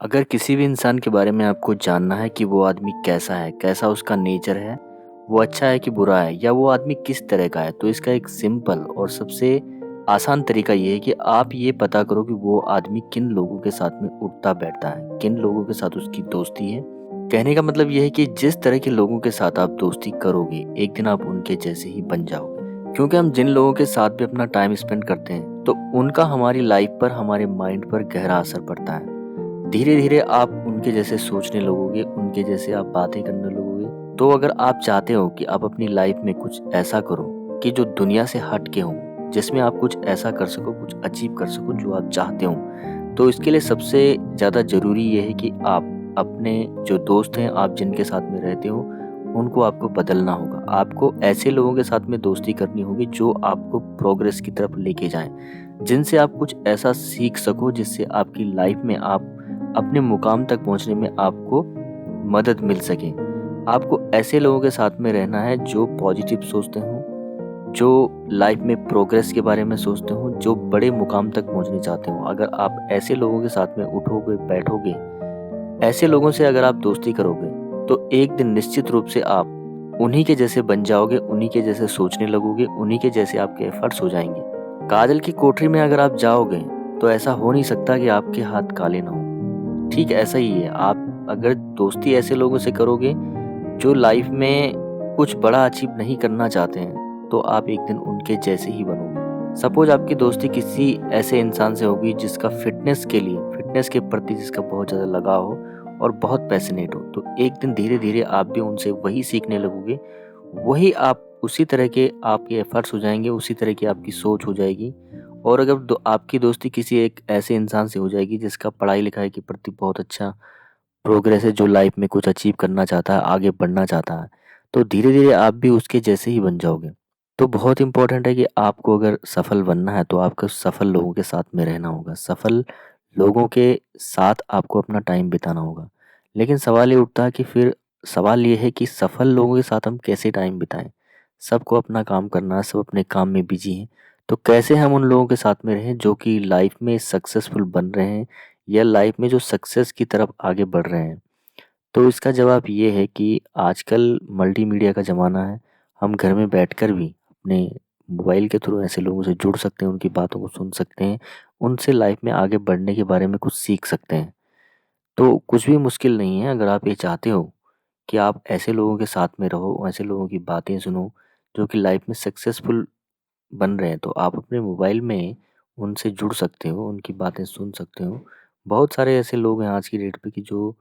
अगर किसी भी इंसान के बारे में आपको जानना है कि वो आदमी कैसा है, कैसा उसका नेचर है, वो अच्छा है कि बुरा है या वो आदमी किस तरह का है, तो इसका एक सिंपल और सबसे आसान तरीका ये है कि आप ये पता करो कि वो आदमी किन लोगों के साथ में उठता बैठता है, किन लोगों के साथ उसकी दोस्ती है। कहने का मतलब ये है कि जिस तरह के लोगों के साथ आप दोस्ती करोगे, एक दिन आप उनके जैसे ही बन जाओगे। क्योंकि हम जिन लोगों के साथ भी अपना टाइम स्पेंड करते हैं, तो उनका हमारी लाइफ पर, हमारे माइंड पर गहरा असर पड़ता है। धीरे-धीरे आप उनके जैसे सोचने लगोगे, उनके जैसे आप बातें करने लगोगे। तो अगर आप चाहते हो कि आप अपनी लाइफ में कुछ ऐसा करो कि जो दुनिया से हट के हो, जिसमें आप कुछ ऐसा कर सको, कुछ अचीव कर सको जो आप चाहते हो, तो इसके लिए सबसे ज़्यादा ज़रूरी ये है कि आप अपने जो दोस्त हैं, आप जिनके साथ में रहते हो, उनको आपको बदलना होगा। आपको ऐसे लोगों के साथ में दोस्ती करनी होगी जो आपको प्रोग्रेस की तरफ लेके जाएँ, जिनसे आप कुछ ऐसा सीख सको जिससे आपकी लाइफ में आप अपने मुकाम तक पहुँचने में आपको मदद मिल सके। आपको ऐसे लोगों के साथ में रहना है जो पॉजिटिव सोचते हों, जो लाइफ में प्रोग्रेस के बारे में सोचते हों, जो बड़े मुकाम तक पहुँचना चाहते हों। अगर आप ऐसे लोगों के साथ में उठोगे, बैठोगे, ऐसे लोगों से अगर आप दोस्ती करोगे, तो एक दिन निश्चित रूप से आप उन्हीं के जैसे बन जाओगे, उन्हीं के जैसे सोचने लगोगे, उन्हीं के जैसे आपके एफर्ट्स हो जाएँगे। काजल की कोठरी में अगर आप जाओगे, तो ऐसा हो नहीं सकता कि आपके हाथ काले ना हों। ठीक ऐसा ही है, आप अगर दोस्ती ऐसे लोगों से करोगे जो लाइफ में कुछ बड़ा अचीव नहीं करना चाहते हैं, तो आप एक दिन उनके जैसे ही बनोगे। सपोज़ आपकी दोस्ती किसी ऐसे इंसान से होगी जिसका फ़िटनेस के प्रति जिसका बहुत ज़्यादा लगाव हो और बहुत पैशनेट हो, तो एक दिन धीरे-धीरे आप भी उनसे वही सीखने लगोगे, वही आप उसी तरह के आपके एफ़र्ट्स हो जाएँगे, उसी तरह की आपकी सोच हो जाएगी। और अगर आपकी दोस्ती किसी एक ऐसे इंसान से हो जाएगी जिसका पढ़ाई-लिखाई के प्रति बहुत अच्छा प्रोग्रेस है, जो लाइफ में कुछ अचीव करना चाहता है, आगे बढ़ना चाहता है, तो धीरे-धीरे आप भी उसके जैसे ही बन जाओगे। तो बहुत इम्पोर्टेंट है कि आपको अगर सफल बनना है, तो आपको सफल लोगों के साथ में रहना होगा। सफल लोगों के साथ आपको अपना टाइम बिताना होगा। लेकिन सवाल ये उठता है कि फिर सवाल ये है कि सफल लोगों के साथ हम कैसे टाइम बिताएँ? सबको अपना काम करना है, सब अपने काम में बिज़ी हैं। तो कैसे हम उन लोगों के साथ में रहें जो कि लाइफ में सक्सेसफुल बन रहे हैं या लाइफ में जो सक्सेस की तरफ आगे बढ़ रहे हैं? तो इसका जवाब ये है कि आजकल मल्टीमीडिया का ज़माना है। हम घर में बैठकर भी अपने मोबाइल के थ्रू ऐसे लोगों से जुड़ सकते हैं, उनकी बातों को सुन सकते हैं, उनसे लाइफ में आगे बढ़ने के बारे में कुछ सीख सकते हैं। तो कुछ भी मुश्किल नहीं है, अगर आप ये चाहते हो कि आप ऐसे लोगों के साथ में रहो, ऐसे लोगों की बातें सुनो, जो कि लाइफ में सक्सेसफुल बन रहे हैं, तो आप अपने मोबाइल में उनसे जुड़ सकते हो, उनकी बातें सुन सकते हो। बहुत सारे ऐसे लोग हैं आज की डेट पे कि जो